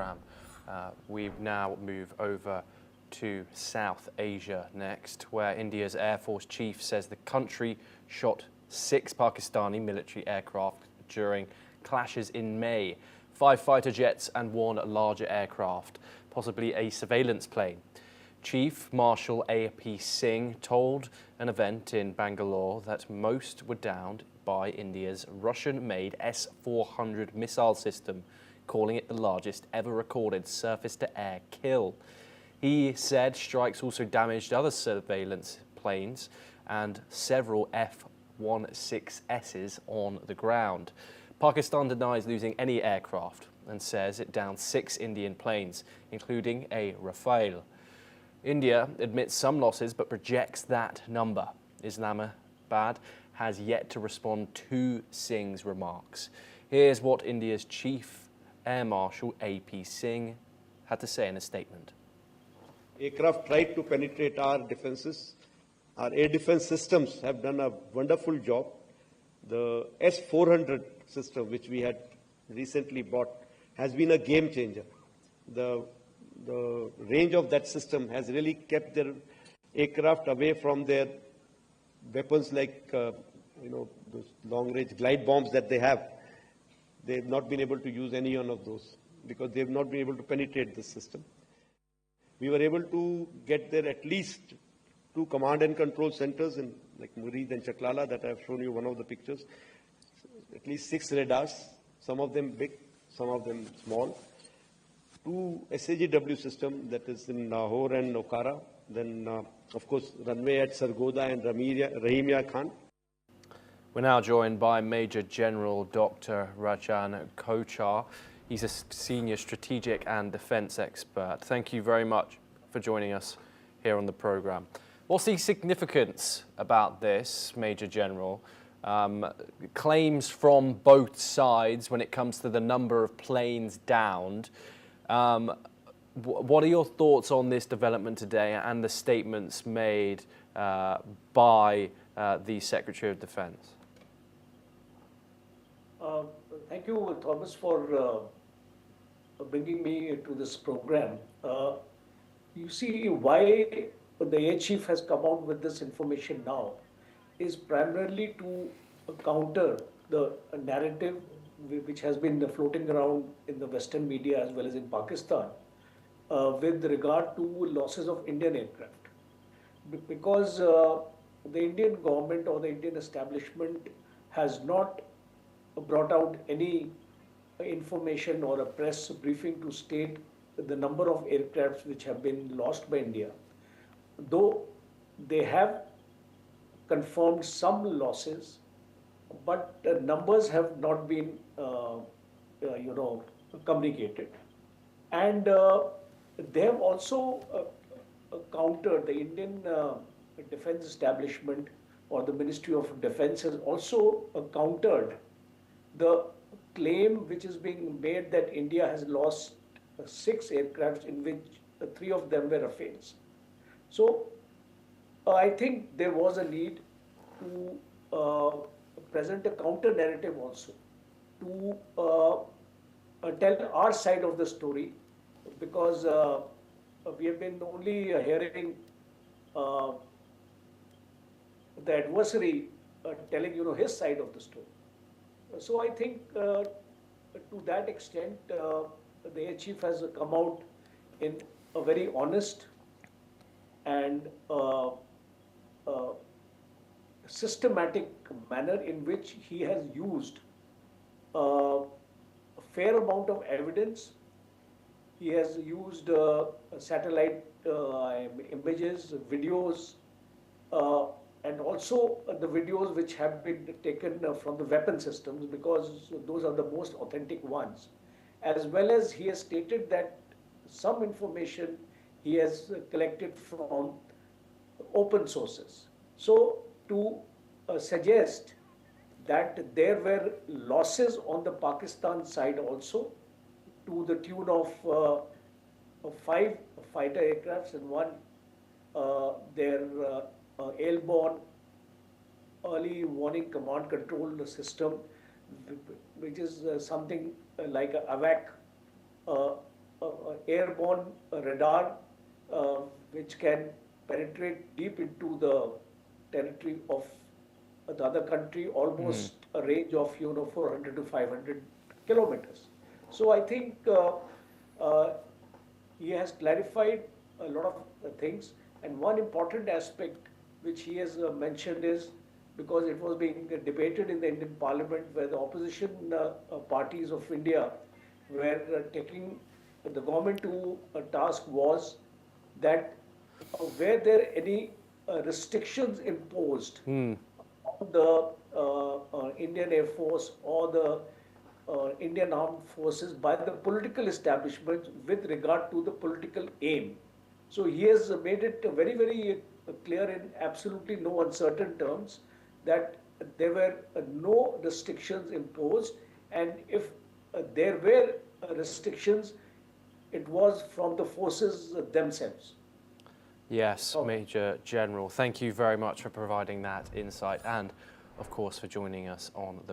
programme. We now move over to South Asia next, where India's Air Force chief says the country shot 6 Pakistani military aircraft during clashes in May, 5 fighter jets and 1 larger aircraft, possibly a surveillance plane. Chief Marshal A.P. Singh told an event in Bangalore that most were downed by India's Russian-made S-400 missile system, calling it the largest ever recorded surface-to-air kill. He said strikes also damaged other surveillance planes and several F-16Ss on the ground. Pakistan denies losing any aircraft and says it downed 6 Indian planes, including a Rafale. India admits some losses but rejects that number. Islamabad has yet to respond to Singh's remarks. Here's what India's Chief Air Marshal A.P. Singh had to say in a statement. Aircraft tried to penetrate our defenses. Our air defense systems have done a wonderful job. The S-400 system, which we had recently bought, has been a game changer. The range of that system has really kept their aircraft away from their weapons like, those long-range glide bombs that they have. They've not been able to use any one of those because they've not been able to penetrate the system. We were able to get there at least 2 command and control centers in like Murid and Chaklala that I've shown you one of the pictures. At least 6 radars, some of them big, some of them small. 2 SAGW system that is in Lahore and Okara. Then, of course, runway at Sargodha and Rahimia Khan. We're now joined by Major General Dr. Rajan Kochar. He's a senior strategic and defence expert. Thank you very much for joining us here on the programme. What's the significance about this, Major General? Claims from both sides when it comes to the number of planes downed. What are your thoughts on this development today and the statements made by the Secretary of Defence? Thank you, Thomas, for bringing me to this program. You see, why the Air Chief has come out with this information now is primarily to counter the narrative which has been floating around in the Western media as well as in Pakistan with regard to losses of Indian aircraft. Because the Indian government or the Indian establishment has not brought out any information or a press briefing to state the number of aircrafts which have been lost by India, though they have confirmed some losses, but numbers have not been communicated. And they have also countered, the Indian defense establishment or the Ministry of Defense has also countered the claim which is being made that India has lost 6 aircrafts in which 3 of them were Rafales. So I think there was a need to present a counter narrative also to tell our side of the story, because we have been only hearing the adversary telling his side of the story. So I think to that extent the Air Chief has come out in a very honest and systematic manner in which he has used a fair amount of evidence. He has used satellite images, videos, and also the videos which have been taken from the weapon systems, because those are the most authentic ones. As well as he has stated that some information he has collected from open sources. So to suggest that there were losses on the Pakistan side also to the tune of 5 fighter aircrafts and 1 their airborne early warning command control system, which is something like a AVAC airborne radar which can penetrate deep into the territory of the other country, almost a range of 400 to 500 kilometers. So I think he has clarified a lot of things, and one important aspect which he has mentioned is, because it was being debated in the Indian Parliament, where the opposition parties of India were taking the government to a task, was that were there any restrictions imposed on the Indian Air Force or the Indian Armed Forces by the political establishment with regard to the political aim. So he has made it very, very clear in absolutely no uncertain terms that there were no restrictions imposed, and if there were restrictions, it was from the forces themselves. Yes, Major General, thank you very much for providing that insight and, of course, for joining us on the